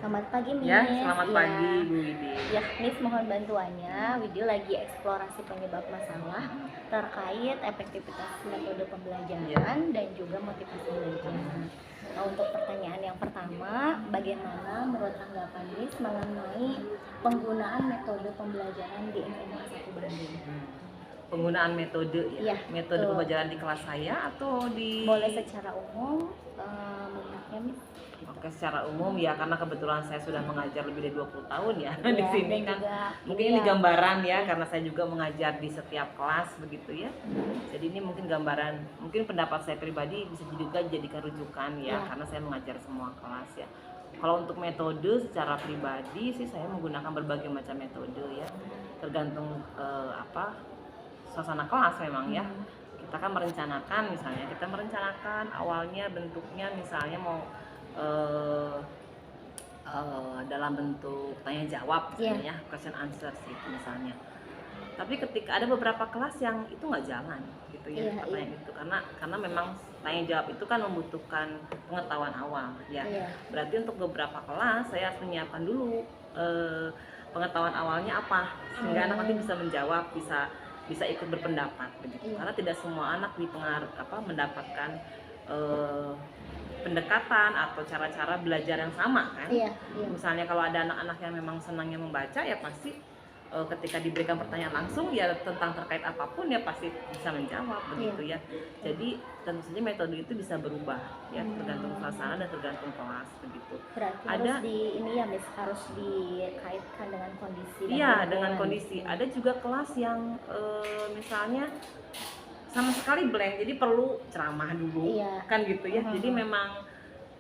Selamat pagi, Miss. Ya, selamat Ya, pagi Bu Widi. ya, Miss mohon bantuannya. Video lagi eksplorasi penyebab masalah terkait efektivitas metode pembelajaran dan juga motivasi belajar. Nah, untuk pertanyaan yang pertama, bagaimana menurut tanggapan Miss mengenai penggunaan metode pembelajaran di SMA 1 Bandung? Penggunaan metode ya, Iya, metode betul. pembelajaran di kelas saya atau di Boleh secara umum, melihatnya, Miss? Gitu. Oke, secara umum ya, karena kebetulan saya sudah mengajar lebih dari 20 tahun ya di Iya, sini dan kan. juga Mungkin ini ini ya, gambaran ya, iya. karena saya juga mengajar di setiap kelas begitu ya. Jadi ini mungkin gambaran, mungkin pendapat saya pribadi bisa juga jadikan rujukan ya, Iya. karena saya mengajar semua kelas ya. Kalau untuk metode secara pribadi sih saya menggunakan berbagai macam metode ya, tergantung suasana kelas memang ya. Kita kan merencanakan, misalnya kita merencanakan awalnya bentuknya misalnya mau dalam bentuk tanya jawab misalnya ya, question answer gitu misalnya. Tapi ketika ada beberapa kelas yang itu nggak jalan gitu ya, yang itu karena memang tanya jawab itu kan membutuhkan pengetahuan awal ya. Berarti untuk beberapa kelas saya harus menyiapkan dulu pengetahuan awalnya apa, sehingga anak nanti bisa menjawab, bisa ikut berpendapat begitu. Karena tidak semua anak mendapatkan pendekatan atau cara-cara belajar yang sama kan. Misalnya kalau ada anak-anak yang memang senangnya membaca ya pasti ketika diberikan pertanyaan langsung ya tentang terkait apapun ya pasti bisa menjawab begitu ya. Jadi tentu saja metode itu bisa berubah ya, tergantung suasana dan tergantung kelas begitu. Berarti harus Miss, harus dikaitkan dengan kondisi. Iya, dengan kondisi. Ada juga kelas yang misalnya sama sekali blank, jadi perlu ceramah dulu kan gitu ya. Jadi memang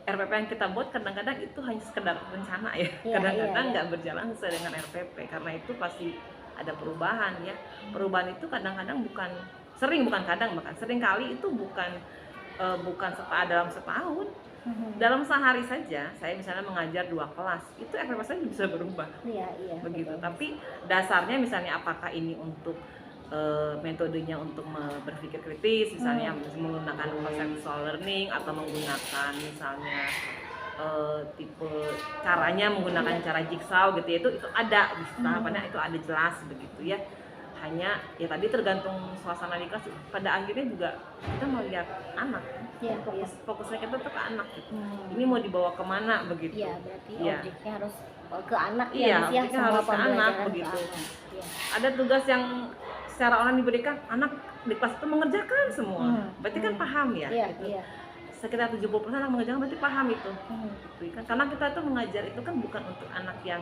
RPP yang kita buat kadang-kadang itu hanya sekedar rencana ya, kadang-kadang nggak berjalan sesuai dengan RPP, karena itu pasti ada perubahan ya. Perubahan itu kadang-kadang bahkan sering kali itu bukan dalam setahun, dalam sehari saja saya misalnya mengajar 2 kelas itu RPP saya bisa berubah begitu. Tapi dasarnya misalnya apakah ini untuk metodenya untuk berpikir kritis misalnya, menggunakan conceptual learning atau menggunakan misalnya tipe caranya menggunakan cara jigsaw gitu ya, itu ada di tahapannya, itu ada jelas begitu ya. Hanya ya tadi tergantung suasana di kelas, pada akhirnya juga kita melihat anak, fokusnya kita tuh ke anak gitu. Ini mau dibawa kemana begitu. Iya, berarti objeknya harus ke anak objeknya harus ke anak begitu. Ada tugas yang secara online diberikan, anak di kelas itu mengerjakan semua, berarti kan paham ya gitu. Sekitar 70% anak mengerjakan, berarti paham itu. Karena kita tuh mengajar itu kan bukan untuk anak yang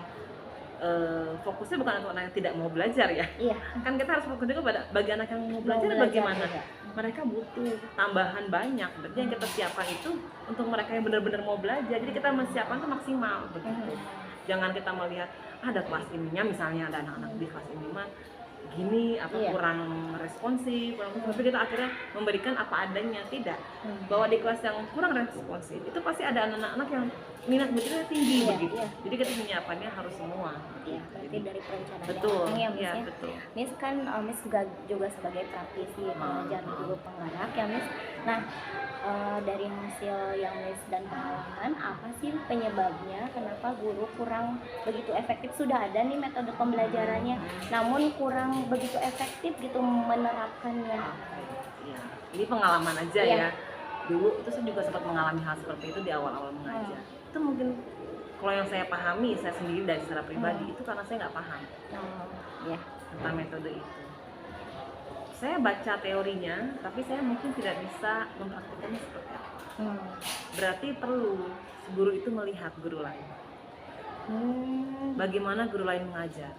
fokusnya bukan untuk anak yang tidak mau belajar ya. Kan kita harus fokus juga pada bagi anak yang mau belajar bagaimana. Mereka butuh tambahan banyak, berarti yang kita siapkan itu untuk mereka yang benar-benar mau belajar. Jadi kita menyiapkan itu maksimal begitu. Jangan kita melihat ada kelas ininya, misalnya ada anak-anak di kelas ini mah gini kurang responsif, tapi kita akhirnya memberikan apa adanya. Tidak, bahwa di kelas yang kurang responsif itu pasti ada anak-anak yang minat belajarnya tinggi begitu. Jadi kita menyiapkannya harus semua. Berarti dari perencanaan betul yang matang ya, Miss. Betul. Miss kan Miss juga sebagai praktisi pengajar guru penggerak ya, Miss. Nah, dari hasil yang Miss dan pengalaman, apa sih penyebabnya kenapa guru kurang begitu efektif? Sudah ada nih metode pembelajarannya, namun kurang begitu efektif gitu menerapkannya. Ya, ini pengalaman aja ya. Dulu itu saya juga sempat mengalami hal seperti itu di awal-awal mengajar. Itu mungkin kalau yang saya pahami, saya sendiri dari secara pribadi itu karena saya nggak paham tentang metode itu. Saya baca teorinya, tapi saya mungkin tidak bisa mempraktikkannya seperti apa. Berarti perlu guru itu melihat guru lain. Bagaimana guru lain mengajar,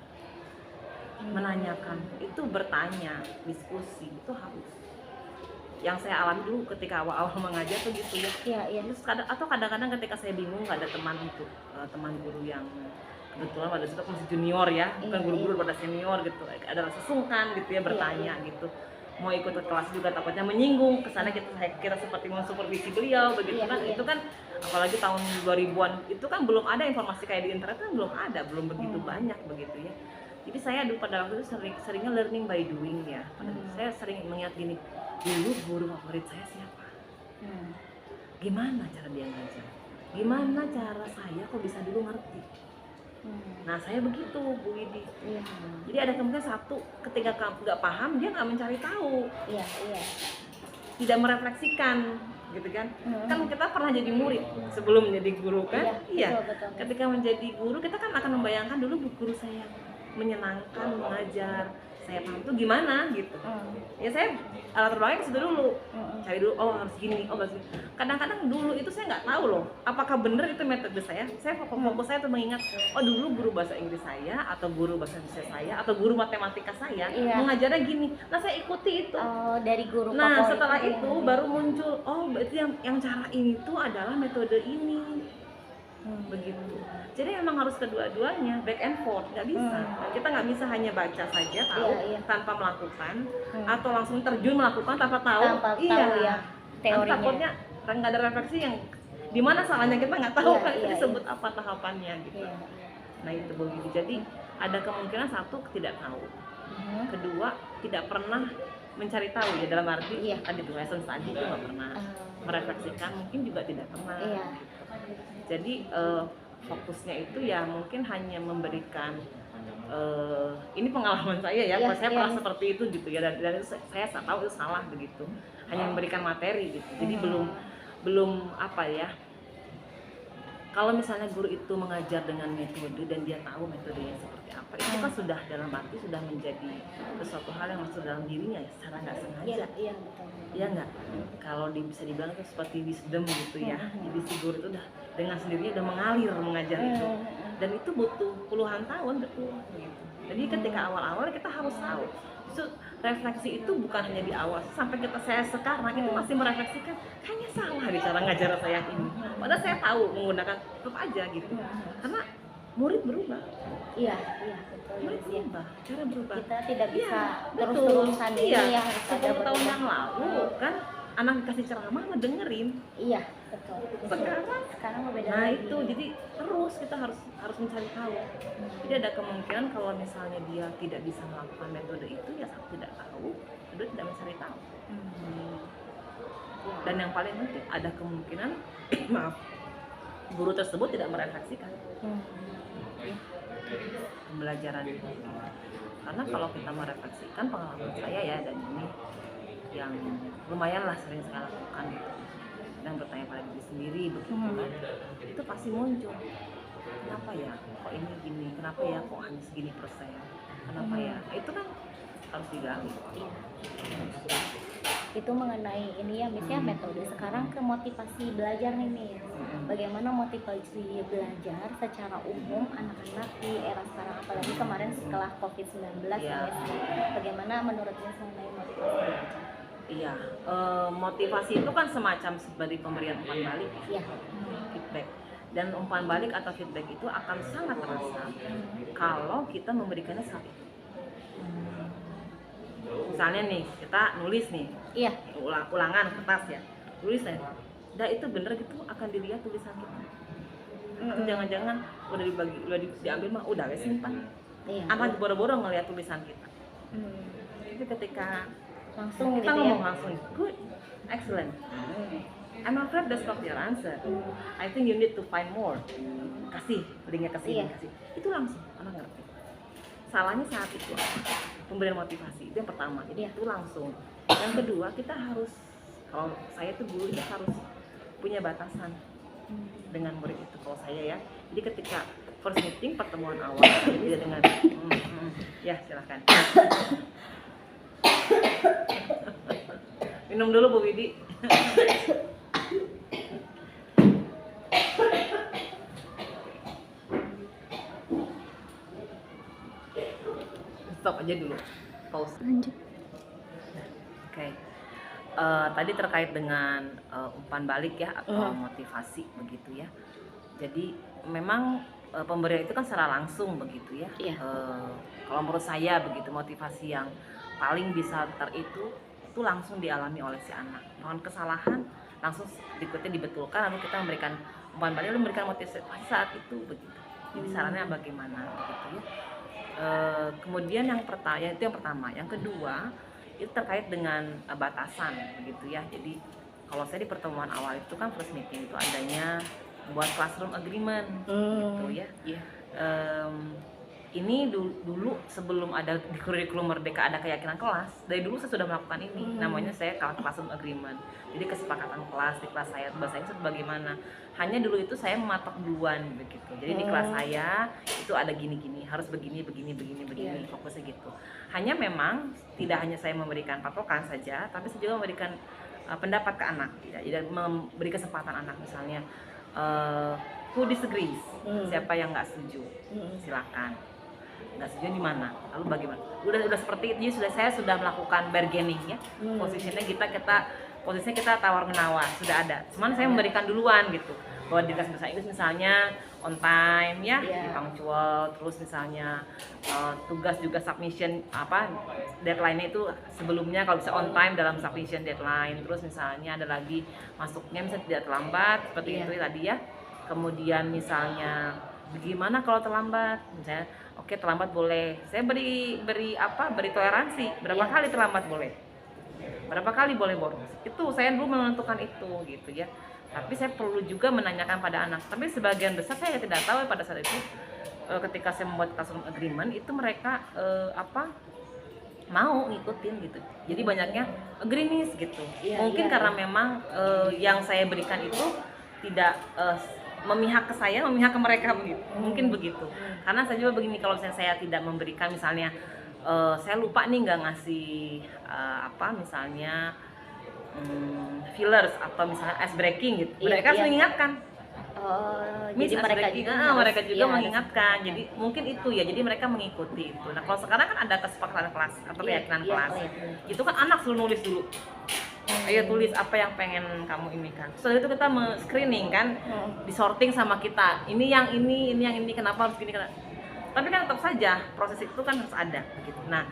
menanyakan, itu bertanya, diskusi, itu harus. Yang saya alami dulu ketika awal-awal mengajar tuh gitu ya. Terus kadang-kadang ketika saya bingung, nggak ada teman untuk teman guru yang kebetulan pada saat masih junior ya, bukan guru-guru pada senior gitu, ada rasa sungkan gitu ya bertanya gitu. Mau ikut ke kelas juga takutnya menyinggung, kesana kita seperti mensupervisi beliau begitu kan. Itu kan apalagi tahun 2000-an itu kan belum ada informasi kayak di internet, kan belum begitu banyak begitu ya. Jadi saya dulu pada waktu itu seringnya learning by doing ya. Saya sering mengingat gini, dulu guru favorit saya siapa? Gimana cara dia ngajar? Gimana cara saya kok bisa dulu ngerti? Nah saya begitu Bu Widi. Iya. Jadi ada kemungkinan satu, ketika kamu nggak paham dia nggak mencari tahu. Iya, iya. Tidak merefleksikan, gitu kan? Kan kita pernah jadi murid sebelum menjadi guru kan? Iya. Betul. Ketika menjadi guru kita kan akan membayangkan dulu guru saya menyenangkan, mengajar, saya paham tuh gimana gitu. Ya saya alat terbaik ke situ dulu, cari dulu, oh harus gini, oh harus gini. Kadang-kadang dulu itu saya nggak tahu loh, apakah benar itu metode saya. Saya fokus saya tuh mengingat, oh dulu guru bahasa Inggris saya, atau guru bahasa Indonesia saya, atau guru matematika saya mengajarnya gini. Nah saya ikuti itu. Oh, dari guru. Nah setelah itu baru muncul, oh berarti yang cara ini tuh adalah metode ini. Begitu. Jadi memang harus kedua-duanya, back and forth, nggak bisa. Kita nggak bisa hanya baca saja tahu tanpa melakukan, atau langsung terjun melakukan tanpa tahu. Teorinya. Takutnya nggak ada refleksi yang di mana salahnya kita nggak tahu kan itu disebut apa tahapannya gitu. Nah itu begitu. Jadi ada kemungkinan satu tidak tahu, kedua tidak pernah mencari tahu ya, dalam arti tadi tuh lesson tadi itu nggak pernah merefleksikan, mungkin juga tidak pernah. Jadi fokusnya itu ya mungkin hanya memberikan ini pengalaman saya ya, saya pernah seperti itu gitu ya, dan itu saya tahu itu salah begitu, hanya memberikan materi gitu. Jadi belum apa ya, kalau misalnya guru itu mengajar dengan metode dan dia tahu metodenya seperti apa, itu kan sudah dalam arti sudah menjadi sesuatu hal yang masuk dalam dirinya ya, secara nggak sengaja. Iya nggak? Kalau bisa dibilang itu seperti wisdom gitu ya. Jadi si guru itu udah dengan sendirinya udah mengalir mengajar itu, dan itu butuh puluhan tahun betul gitu. Jadi ketika awal-awal kita harus tahu, so, refleksi itu bukan hanya di awal, sampai saya sekarang itu masih merefleksikan kayaknya salah di cara ngajar saya ini. Padahal saya tahu menggunakan tetap aja gitu, karena murid berubah. Iya betul. Murid berubah, cara berubah. Kita tidak bisa terus-terusan ini yang 10 tahun yang lalu kan anak dikasih ceramah ngedengerin. Iya betul. Sekarang beda. Nah itu jadi terus kita harus mencari tahu. Jadi ada kemungkinan kalau misalnya dia tidak bisa melakukan metode itu ya tidak tahu, kedua tidak mencari tahu. Dan yang paling penting ada kemungkinan maaf, guru tersebut tidak merefleksikan pembelajaran itu. Karena kalau kita merefleksikan, pengalaman saya ya, dan ini yang lumayan lah sering saya lakukan gitu, dan bertanya pada diri sendiri begitu kan, itu pasti muncul, kenapa ya kok ini gini, kenapa ya kok hanya segini persen, kenapa ya, itu kan harus digali. Itu mengenai ini ya, misalnya metode. Sekarang ke motivasi belajar nih. Bagaimana motivasi belajar secara umum anak-anak di era sekarang, apalagi kemarin setelah COVID-19 ya. Bagaimana menurut Miss mengenai motivasi belajar? Iya, motivasi itu kan semacam seperti pemberian umpan balik, feedback. Dan umpan balik atau feedback itu akan sangat terasa kalau kita memberikannya saat itu. Misalnya nih, kita nulis nih, ulangan kertas ya, tulis ya, udah itu bener gitu akan dilihat tulisan kita. Itu jangan-jangan udah diambil mah udah wes simpan. Akan boro-boro ngelihat tulisan kita. Itu ketika langsung kita ngomong langsung, good, excellent. I'm afraid that's not your answer. I think you need to find more. Kasih, linknya ke sini, kasih. Itu langsung, anak ngerti. Salahnya saat itu pemberian motivasi, itu yang pertama. Jadi itu langsung. Yang kedua, kita harus, kalau saya tuh guru, kita harus punya batasan dengan murid itu. Kalau saya ya, jadi ketika first meeting, pertemuan awal, tidak dengan ya silakan. Minum dulu Bu Widi. Stop aja dulu, pause. Lanjut. Oke. Tadi terkait dengan umpan balik ya, atau motivasi begitu ya. Jadi memang pemberian itu kan secara langsung begitu ya. Kalau menurut saya begitu, motivasi yang paling bisa itu langsung dialami oleh si anak. Mohon kesalahan langsung berikutnya dibetulkan, lalu kita memberikan umpan balik, lalu memberikan motivasi saat itu begitu. Jadi sarannya bagaimana begitu ya. Kemudian yang pertama, yang kedua itu terkait dengan batasan begitu ya. Jadi kalau saya di pertemuan awal itu kan first meeting itu adanya buat classroom agreement gitu ya. Ini dulu sebelum ada di kurikulum Merdeka ada keyakinan kelas, dari dulu saya sudah melakukan ini, namanya saya classroom agreement. Jadi kesepakatan kelas di kelas saya bahasa Inggris bagaimana. Hanya dulu itu saya mematok duluan begitu. Jadi di kelas saya itu ada gini-gini, harus begini, fokusnya gitu. Hanya memang tidak hanya saya memberikan patokan saja, tapi saya juga memberikan pendapat ke anak, ya, dan memberi kesempatan anak misalnya who disagrees, siapa yang nggak setuju, silakan. Nggak setuju di mana, lalu bagaimana? Udah seperti itu, saya sudah melakukan bargaining ya. Posisinya kita tawar menawar sudah ada. Cuman saya memberikan duluan gitu, bahwa di kelas bahasa Inggris misalnya on time ya, punctual, terus misalnya tugas juga submission deadline-nya itu sebelumnya kalau bisa on time dalam submission deadline. Terus misalnya ada lagi masuknya misalnya tidak terlambat seperti itu tadi ya. Kemudian misalnya bagaimana kalau terlambat, misalnya oke, terlambat boleh, saya beri toleransi, berapa kali terlambat boleh, berapa kali boleh boros, itu saya dulu menentukan itu gitu ya. Tapi saya perlu juga menanyakan pada anak, tapi sebagian besar saya tidak tahu pada saat itu ketika saya membuat classroom agreement itu mereka mau ngikutin gitu. Jadi banyaknya agreeing gitu. Mungkin karena memang yang saya berikan itu tidak memihak ke saya, memihak ke mereka begitu. Mungkin begitu. Karena saya juga begini, kalau misalnya saya tidak memberikan misalnya saya lupa nih nggak ngasih misalnya fillers atau misalnya ice breaking gitu. Mereka harus mengingatkan. Jadi mereka juga mengingatkan. Jadi mungkin itu ya. Jadi mereka mengikuti itu. Nah, kalau sekarang kan ada kesepakatan kelas atau keyakinan kelas. Itu kan anak suruh nulis dulu. Ayo tulis apa yang pengen kamu ini kan. Setelah itu kita screening kan, disorting sama kita. Ini yang ini, kenapa harus gini, kenapa. Tapi kan tetap saja proses itu kan harus ada gitu. Nah,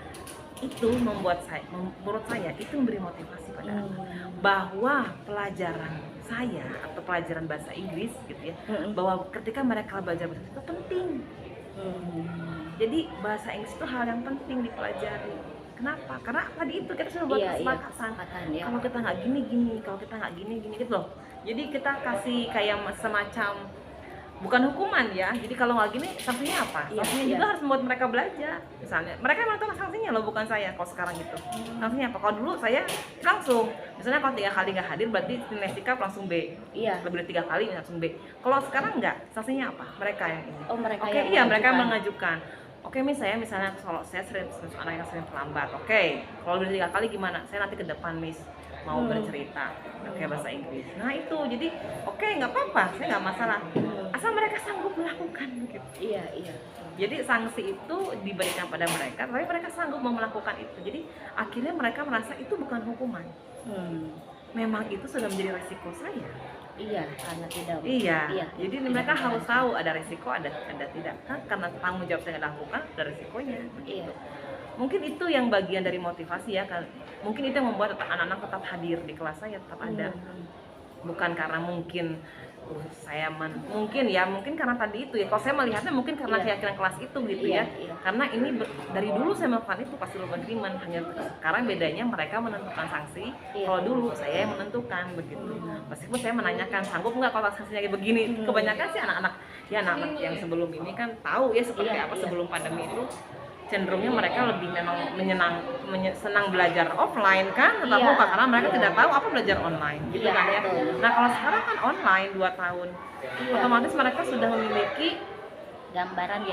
itu menurut saya itu memberi motivasi pada anak bahwa pelajaran saya atau pelajaran bahasa Inggris gitu ya, bahwa ketika mereka belajar bahasa Inggris itu penting. Jadi bahasa Inggris itu hal yang penting dipelajari. Kenapa? Karena tadi itu kita sudah buat kesepakatan. Kalau kita nggak gini, kalau kita nggak gini gitu loh. Jadi kita kasih kayak semacam bukan hukuman ya. Jadi kalau nggak gini, sanksinya apa? Sanksinya juga harus membuat mereka belajar. Misalnya, mereka memang tahu sanksinya loh, bukan saya. Kalau sekarang gitu, sanksinya apa? Kalau dulu saya langsung, misalnya kalau 3 kali nggak hadir, berarti nilai sikap langsung B. Lebih dari 3 kali langsung B. Kalau sekarang nggak, sanksinya apa? Mereka yang ini. Mereka mengajukan. Oke, misalnya kalau saya sering anak yang sering terlambat. Oke, kalau udah 3 kali gimana? Saya nanti ke depan Miss mau bercerita bahasa Inggris. Nah itu, jadi oke, nggak apa-apa, saya nggak masalah. Asal mereka sanggup melakukan gitu. Iya. Jadi sanksi itu diberikan pada mereka, tapi mereka sanggup mau melakukan itu. Jadi akhirnya mereka merasa itu bukan hukuman. Memang itu sudah menjadi resiko saya. Karena tidak. Jadi mereka harus tahu ada resiko, ada tidak. Karena tanggung jawab saya nggak lakukan, ada resikonya. Mungkin itu yang bagian dari motivasi ya kan. Mungkin itu yang membuat anak-anak tetap hadir di kelas saya, tetap ada. Bukan karena mungkin mungkin karena tadi itu ya. Kalau saya melihatnya mungkin karena keyakinan kelas itu gitu ya. Karena ini dari dulu saya melakukan itu pasti agreement, hanya sekarang bedanya mereka menentukan sanksi. Kalau dulu saya yang menentukan begitu. Meskipun saya menanyakan sanggup nggak kalau sanksinya kayak begini. Kebanyakan sih anak-anak yang sebelum ini kan tahu ya seperti apa sebelum pandemi itu. Cenderungnya mereka lebih memang senang belajar offline kan, tetap muka, karena mereka tidak tahu apa belajar online gitu kan ya. Nah kalau sekarang kan online 2 tahun, otomatis mereka sudah memiliki gambaran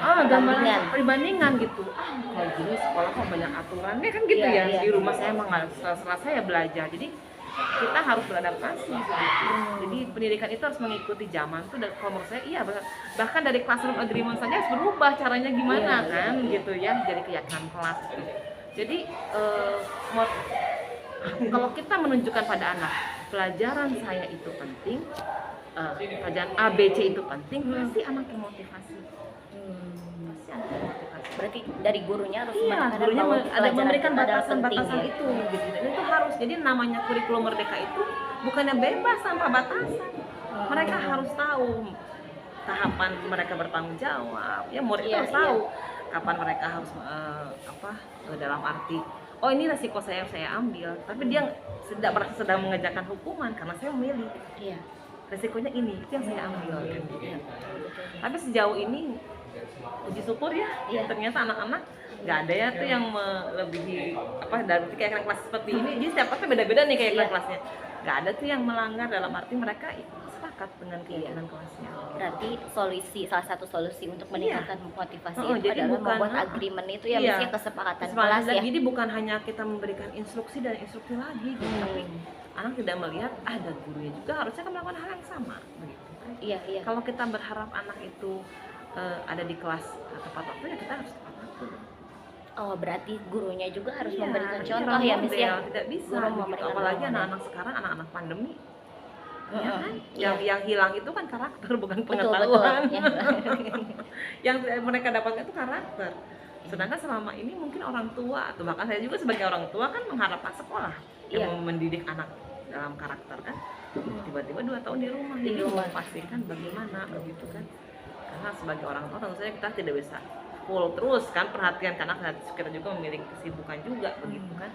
perbandingan gitu. Kalau gini sekolah kok banyak aturannya kan gitu ya. Di rumah saya emang setelah saya belajar, jadi kita harus beradaptasi gitu. Jadi pendidikan itu harus mengikuti zaman tuh. Dan kalau menurut saya bahkan dari classroom agreement saja harus berubah caranya gimana gitu ya, dari keyakinan kelas. Jadi kalau kita menunjukkan pada anak pelajaran saya itu penting, pelajaran ABC itu penting, pasti anak termotivasi. Berarti dari gurunya harus ada memberikan batasan-batasan itu gitu. Itu harus. Jadi namanya kurikulum Merdeka itu bukannya bebas tanpa batasan. Mereka harus tahu tahapan mereka bertanggung jawab. Ya murid harus tahu kapan mereka harus dalam arti ini resiko saya ambil, tapi dia tidak merasa sedang mengerjakan hukuman karena saya memilih. resikonya ini, itu yang saya ambil kan gitu. Tapi sejauh ini puji syukur ya, ternyata anak-anak nggak ada ya tuh yang melebihi dari kayak kelas seperti ini. Jadi setiap kelasnya beda-beda nih kayak kelasnya, nggak ada tuh yang melanggar, dalam arti mereka sepakat dengan kegiatan kelasnya. Berarti salah satu solusi untuk meningkatkan motivasi itu adalah membuat agreement itu ya, misalnya kesepakatan kelas ya. Jadi bukan hanya kita memberikan instruksi dan instruksi lagi gitu, tapi anak tidak melihat ada gurunya juga harusnya melakukan hal yang sama begitu. Iya. Kalau kita berharap anak itu ada di kelas tepat waktu, ya kita harus tepat waktu. Oh, berarti gurunya juga harus memberikan contoh ya, Miss ya. Tidak bisa, apalagi anak-anak sekarang, anak-anak pandemi. Ya kan? Yang hilang itu kan karakter, bukan pengetahuan. Yang mereka dapatkan itu karakter. Sedangkan selama ini mungkin orang tua, atau bahkan saya juga sebagai orang tua kan mengharapkan sekolah yang mendidik anak dalam karakter kan. Tiba-tiba 2 tahun di rumah, jadi memastikan bagaimana begitu kan. Karena sebagai orang tua tentu saja kita tidak bisa full terus kan perhatian, karena kita juga memiliki kesibukan juga begitu kan.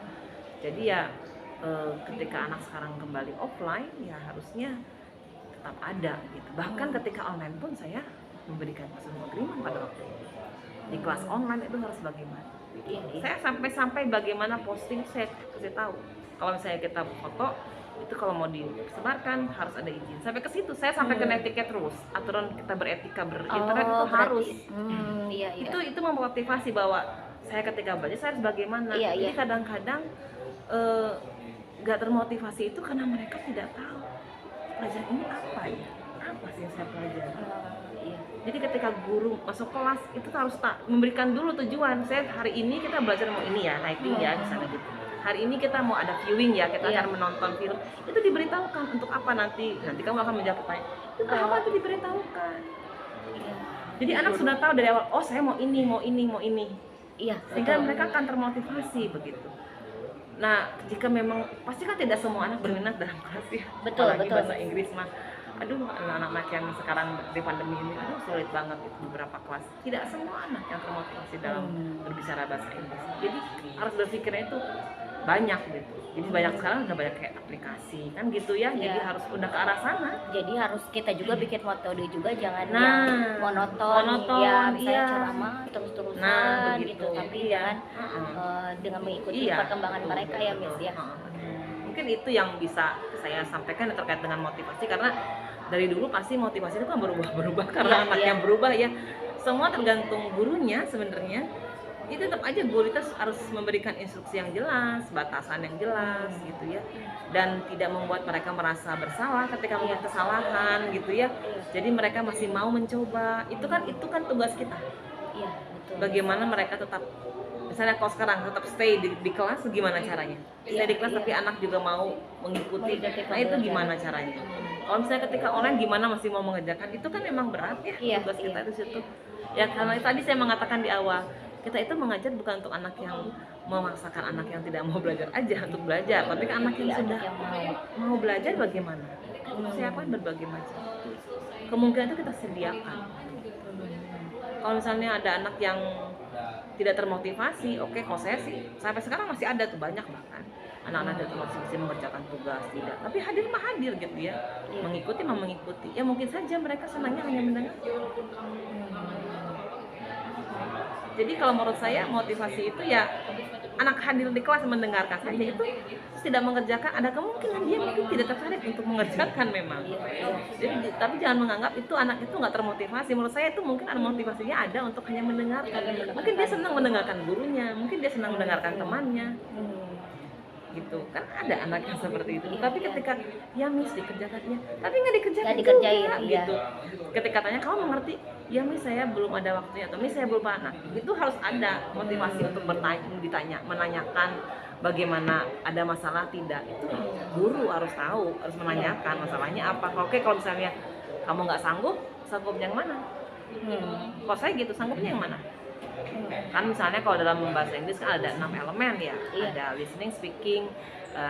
Jadi ya ketika anak sekarang kembali offline ya harusnya tetap ada gitu. Bahkan ketika online pun saya memberikan semua agreement pada waktu itu. Di kelas online itu harus bagaimana? Saya sampai bagaimana posting saya kasih tahu. Kalau misalnya kita foto itu kalau mau disebarkan harus ada izin. Sampai ke situ saya sampai ke netiquette terus. Aturan kita beretika berinternet itu harus. Itu memotivasi bahwa saya ketika belajar saya harus bagaimana. Jadi kadang-kadang nggak termotivasi itu karena mereka tidak tahu pelajaran ini apa ya, apa sih yang saya pelajari. Jadi ketika guru masuk kelas itu harus memberikan dulu tujuan. Saya hari ini kita belajar mau ini ya, writing ya misalnya gitu. Hari ini kita mau ada viewing ya, kita akan menonton film. Itu diberitahukan untuk apa nanti kamu akan menjawab pertanyaan. Itu apa itu diberitahukan. Jadi anak sudah tahu dari awal, oh saya mau ini. Sehingga mereka akan termotivasi begitu. Nah, jika memang pasti kan tidak semua anak berminat dalam kelas ya. Betul. Bahasa Inggris mah, aduh anak-anak yang sekarang di pandemi ini, sulit banget itu beberapa kelas. Tidak semua anak yang termotivasi dalam berbicara bahasa Inggris. Jadi harus berpikirnya itu banyak gitu. Jadi banyak sekarang udah banyak kayak aplikasi kan gitu ya. Jadi harus udah ke arah sana. Jadi harus kita juga bikin metode juga, jangan yang monoton ya, misalnya ceramah terus-terusan gitu, tapi jangan dengan mengikuti perkembangan mereka ya, Miss ya. Mungkin itu yang bisa saya sampaikan terkait dengan motivasi, karena dari dulu pasti motivasi itu kan berubah karena anak yang berubah ya. Semua tergantung gurunya sebenarnya. Itu tetap aja guru kita harus memberikan instruksi yang jelas, batasan yang jelas gitu ya, dan tidak membuat mereka merasa bersalah ketika melakukan kesalahan gitu ya. Jadi mereka masih mau mencoba. Itu kan tugas kita. Bagaimana mereka tetap, misalnya kalau sekarang tetap stay di kelas, gimana caranya? Stay di kelas tapi anak juga mau mengikuti. Nah itu gimana caranya? Kalau misalnya ketika online gimana masih mau mengerjakan, itu kan memang berat ya tugas kita itu situ. Ya karena tadi saya mengatakan di awal, kita itu mengajar bukan untuk anak yang memaksakan anak yang tidak mau belajar aja untuk belajar, tapi kan anak yang sudah mau belajar bagaimana? Persiapan berbagai macam. Kemungkinan itu kita sediakan. Kalau misalnya ada anak yang tidak termotivasi, kalau saya sih sampai sekarang masih ada tuh banyak bahkan anak-anak tidak termotivasi mengerjakan tugas tidak, tapi hadir gitu ya, mengikuti. Ya mungkin saja mereka senangnya hanya mendengar. Jadi kalau menurut saya motivasi itu ya anak hadir di kelas mendengarkan saja itu tidak mengerjakan, ada kemungkinan dia mungkin tidak tertarik untuk mengerjakan memang. Jadi tapi jangan menganggap itu anak itu nggak termotivasi. Menurut saya itu mungkin ada motivasinya ada untuk hanya mendengarkan. Mungkin dia senang mendengarkan gurunya, mungkin dia senang mendengarkan temannya. Gitu kan ada anak yang seperti itu, tapi ketika ya Miss dikerjakannya tapi nggak dikerjain juga, gitu. Ketika tanya kamu mengerti, ya Miss saya belum ada waktunya, atau Miss saya belum anak, itu harus ada motivasi untuk menanyakan bagaimana, ada masalah tidak, itu guru harus tahu, harus menanyakan masalahnya apa. Kalau misalnya kamu nggak sanggup yang mana? Kalau saya gitu, sanggupnya yang mana? Kan misalnya kalau dalam bahasa Inggris kan ada 6 elemen ya, ada listening, speaking,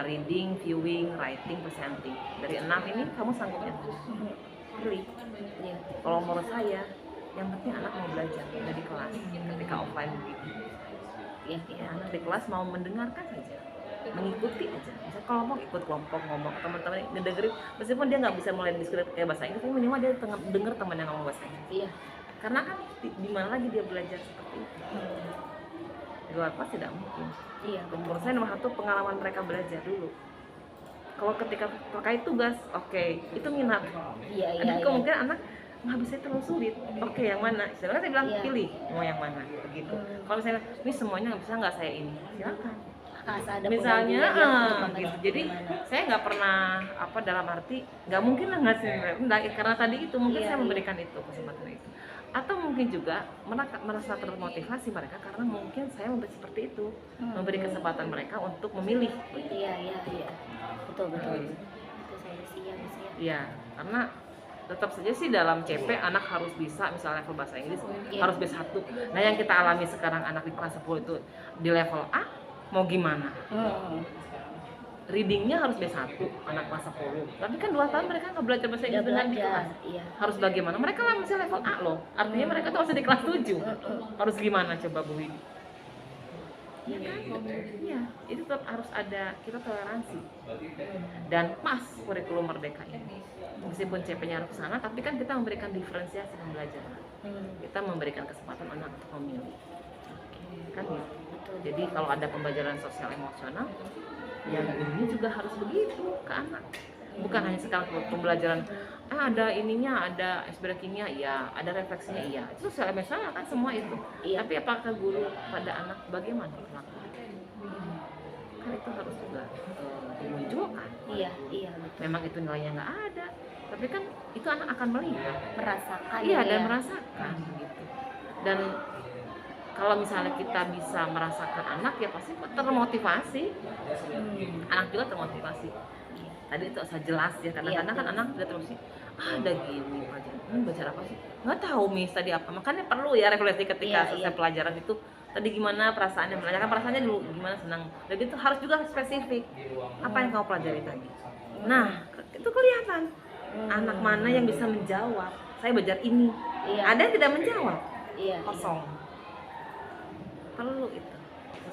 reading, viewing, writing, presenting. Dari 6 ini kamu sanggupnya pilih. Kalau menurut saya yang penting anak mau belajar dari kelas ketika offline begitu. Anak di kelas mau mendengarkan saja. mengikuti aja. Misalnya kelompok ikut kelompok ngomong, teman-teman ngedengerin meskipun dia nggak bisa mulai diskusi kayak bahasa Inggris, tapi minimal dia denger teman yang ngomong bahasa Inggris. Iya. Karena kan di mana lagi dia belajar seperti itu? Di luar kelas tidak mungkin. Iya. Menurut saya nomor satu pengalaman mereka belajar dulu. Kalau ketika terkait tugas, oke, itu minat. Iya. Ada kemungkinan anak nggak bisa terlalu sulit. Oke, yang mana? Silakan saya bilang Iya. pilih mau yang mana begitu. Kalau misalnya ini semuanya nggak bisa nggak saya ini, silakan. Ada Misalnya gitu. Jadi gimana? saya nggak pernah dalam arti nggak mungkin lah ngasih karena tadi itu mungkin saya memberikan itu kesempatan itu, atau mungkin juga merasa termotivasi mereka karena mungkin saya memberi seperti itu, memberi kesempatan mereka untuk memilih. Iya betul itu solusinya bisa. Iya, karena tetap saja sih dalam CP anak harus bisa misalnya level bahasa Inggris harus B1. Nah yang kita alami sekarang anak di kelas 10 itu di level A mau gimana? Readingnya harus B1 anak kelas 10. Tapi kan 2 tahun mereka nggak belajar bahasa Inggris dengan di kelas. Iya. Harus bagaimana? Mereka lah masih level A loh. Artinya mereka tuh masih di kelas 7. Harus gimana coba Bu Widi? Iya kan? Iya, itu tetap harus ada kita toleransi. Dan pas kurikulum merdeka ini. Meskipun CP-nya harus ke sana, tapi kan kita memberikan diferensiasi pembelajaran. Kita memberikan kesempatan anak untuk memilih. Kan ya? Jadi kalau ada pembelajaran sosial emosional, ya gurunya juga harus begitu ke anak. Bukan hanya sekarang pembelajaran ada ininya, ada ice breaking-nya, iya, ada refleksinya, iya. Itu sosial emosional kan semua itu. Iya. Tapi apakah guru pada anak bagaimana perlakuan? Kan itu harus juga dimunculkan. Iya. Memang itu nilainya nggak ada, tapi kan itu anak akan melihat, merasakan. Iya, dan merasakan gitu. Dan kalau misalnya kita bisa merasakan anak ya pasti termotivasi. Anak juga termotivasi. Tadi itu asal jelas ya, kadang-kadang kan anak udah terus ada gini pelajaran, ini belajar apa sih? Nggak tahu Miss tadi apa, makanya perlu ya refleksi ketika selesai pelajaran itu tadi gimana perasaannya, menanyakan perasaannya dulu, gimana senang, dan itu harus juga spesifik apa yang kamu pelajari tadi. Nah itu kelihatan anak mana yang bisa menjawab, saya belajar ini, ada yang tidak menjawab, kosong. Perlu itu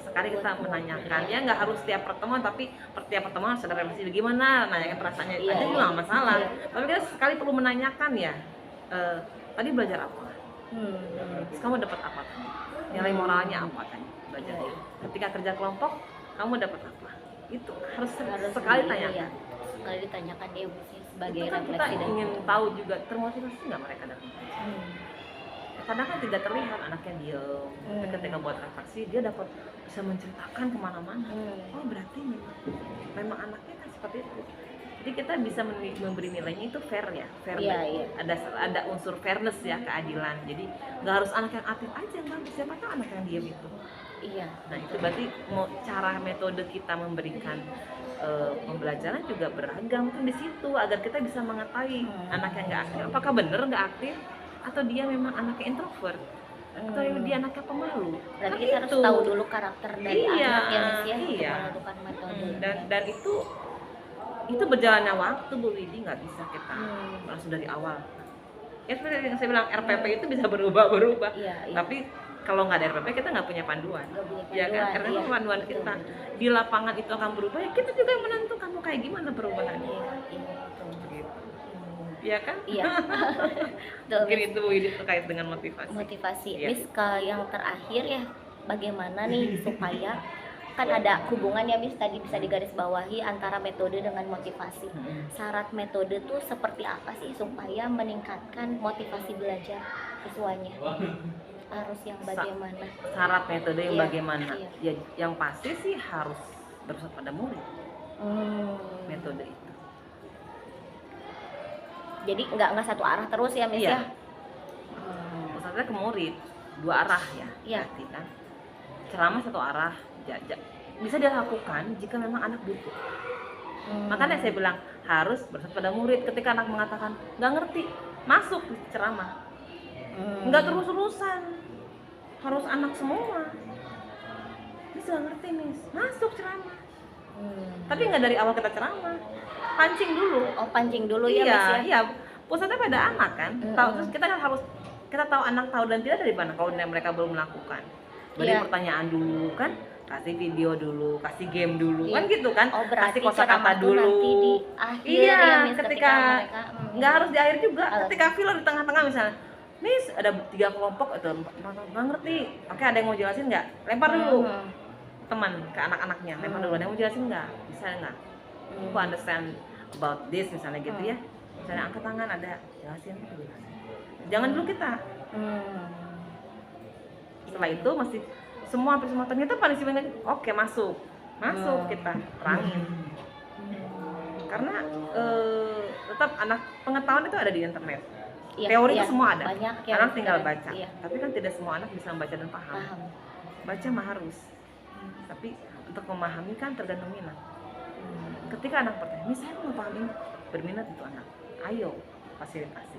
sekali kita menanyakan, ya nggak harus setiap pertemuan, tapi setiap pertemuan harus ada refleksi gimana, nanyakan perasaannya, ada juga nggak masalah. Tapi kita sekali perlu menanyakan ya, tadi belajar apa? Terus kamu dapat apa tadi? Nilai moralnya apa tadi belajarnya? Ketika kerja kelompok, kamu dapat apa? Itu harus sekali tanyakan. Sekali ditanyakan dia sebagai itu kan kita ingin tahu juga termotivasi nggak mereka dalam kadang kan tidak terlihat anaknya diem, tapi ketika buat refleksi dia dapat bisa menceritakan kemana-mana. Oh berarti memang anaknya kan seperti itu. Jadi kita bisa memberi nilainya itu fair ya, fair. Ada unsur fairness ya, keadilan. Jadi nggak harus anak yang aktif aja yang bagus, siapa tahu anak yang diem itu. Iya. Nah itu berarti cara metode kita memberikan pembelajaran juga beragam kan di situ agar kita bisa mengetahui anak yang nggak aktif apakah benar nggak aktif atau dia memang anaknya introvert atau dia anaknya pemalu. Berarti kita harus tahu dulu karakter dari anak yang melakukan metode. Dan itu berjalannya waktu Bu Widi, nggak bisa kita langsung dari awal. Ya seperti yang saya bilang RPP itu bisa berubah. Tapi kalau nggak ada RPP kita nggak punya panduan. Ya kan? Karena panduan kita di lapangan itu akan berubah. Ya kita juga yang menentukan mau kayak gimana perubahannya. Iya kan? Iya. Mungkin itu Widi terkait dengan motivasi. Miss, ke yang terakhir ya, bagaimana nih supaya kan ada hubungan ya Miss tadi bisa digarisbawahi antara metode dengan motivasi. Syarat metode tuh seperti apa sih supaya meningkatkan motivasi belajar siswanya? Harus yang bagaimana? Syarat metode yang bagaimana? Ya, yang pasti sih harus berpusat pada murid. Metode itu. Jadi nggak satu arah terus ya Miss ya? Pusatnya ke murid, 2 arah ya. Berarti kan ceramah 1 arah, bisa dilakukan jika memang anak butuh. Makanya saya bilang harus berpusat pada murid. Ketika anak mengatakan nggak ngerti, masuk ceramah. Nggak terus-terusan, harus anak semua. Bisa ngerti Miss, masuk ceramah. Tapi nggak dari awal kita ceramah, pancing dulu. Pancing dulu ya Miss ya? Iya, pusatnya pada anak kan. Terus kita kan harus tahu anak tahu dan tidak dari mana kalau mereka belum melakukan. Dari pertanyaan dulu kan, kasih video dulu, kasih game dulu, Iya. kan gitu kan? Oh, berarti Kasih kosakata ceramah tuh nanti di dulu. akhir Iya, ya, Miss, ketika mereka nggak harus di akhir juga, Oh. ketika filler di tengah-tengah misalnya, Miss ada 3 kelompok atau nggak ngerti, oke ada yang mau jelasin nggak? Lempar dulu teman ke anak-anaknya, lempar dulu, ada yang mau jelasin nggak? Bisa nggak? Who understand about this misalnya gitu ya? Misalnya angkat tangan ada jelasin, jangan dulu kita. Setelah itu masih semua ternyata punishment oke masuk kita terangin karena tetap anak pengetahuan itu ada di internet. Iya, Teori iya, itu semua ada, banyak anak tinggal baca. Iya. Tapi kan tidak semua anak bisa membaca dan paham. Baca mah harus, tapi untuk memahami kan tergantung minat. Ketika anak bertanya, Miss saya mau paham ini, berminat itu anak, ayo fasilitasi.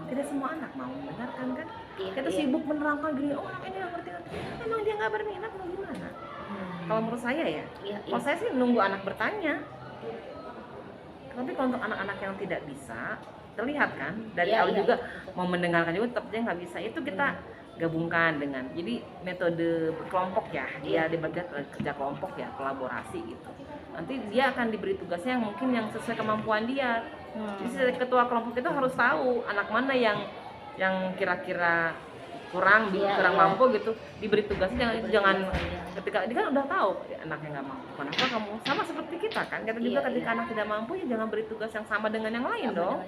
Tidak semua anak mau mendengarkan kan? Iya, Kita sibuk menerangkan gini, oh anak ini nggak ngerti, emang dia nggak berminat mau gimana? Kalau menurut saya ya, kalau saya sih nunggu anak bertanya. Tapi kalau untuk anak-anak yang tidak bisa, terlihat kan dari awal juga mau mendengarkan juga tetap dia nggak bisa, itu kita gabungkan dengan jadi metode berkelompok ya, dia dibagi kerja kelompok ya, kolaborasi gitu. Nanti dia akan diberi tugasnya yang mungkin yang sesuai kemampuan dia. Jadi ketua kelompok itu harus tahu anak mana yang kira-kira kurang mampu gitu, diberi tugasnya jangan ketika dia kan udah tahu anaknya nggak mampu, kenapa kamu sama seperti kita kan, kita juga ketika anak tidak mampu ya jangan beri tugas yang sama dengan yang lain dong,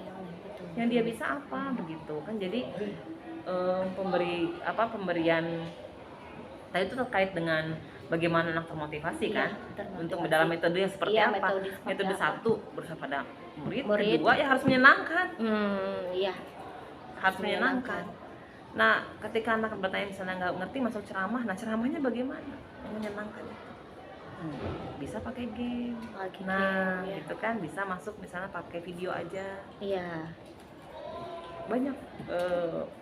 yang dia bisa apa begitu kan. Jadi pemberian tadi itu terkait dengan bagaimana anak termotivasi kan, untuk dalam metode yang seperti apa. Metode 1 berusaha pada murid, kedua ya harus menyenangkan. Harus menyenangkan. Nah, ketika anak bertanya misalnya nggak ngerti masuk ceramah, nah ceramahnya bagaimana? Yang menyenangkan. Bisa pakai game. Gitu kan, bisa masuk misalnya pakai video aja. Iya. Banyak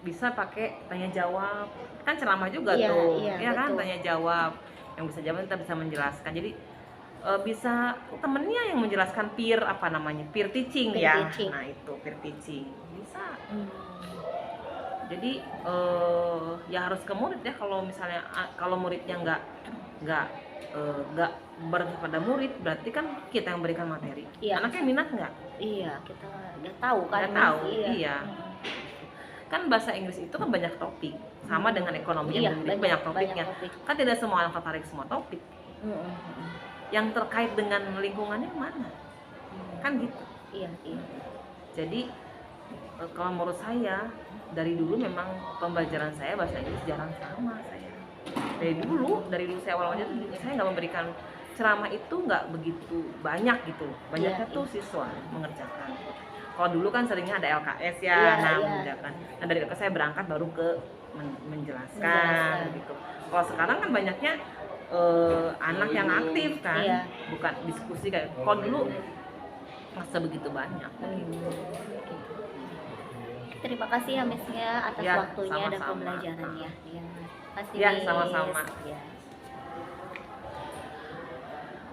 bisa pakai tanya jawab. Kan ceramah juga tuh. Iya kan, tanya jawab. Yang bisa jawab kita bisa menjelaskan. Jadi bisa temennya yang menjelaskan peer teaching ya. Nah, itu peer teaching. Bisa. Jadi ya harus ke murid ya, kalau misalnya kalau muridnya nggak pada murid, berarti kan kita yang berikan materi. Anaknya minat nggak? Iya, kita nggak tahu kan. Nggak tahu, iya. Kan bahasa Inggris itu kan banyak topik, sama dengan ekonomi yang banyak topiknya. Kan tidak semua anak tertarik semua topik. Yang terkait dengan lingkungannya mana? Kan gitu. Iya. Jadi kalau menurut saya dari dulu memang pembelajaran saya bahasa Inggris jarang sama saya. Dari dulu saya awal-awalnya tuh saya nggak memberikan ceramah itu nggak begitu banyak gitu. Banyaknya tuh siswa mengerjakan. Kalau dulu kan seringnya ada LKS ya, mengerjakan. Nah dari LKS saya berangkat baru ke menjelaskan gitu. Kalau sekarang kan banyaknya anak yang aktif kan, bukan diskusi kayak. Kalau dulu masa begitu banyak. Terima kasih ya Miss ya atas waktunya dan pembelajarannya. Ya, sama-sama.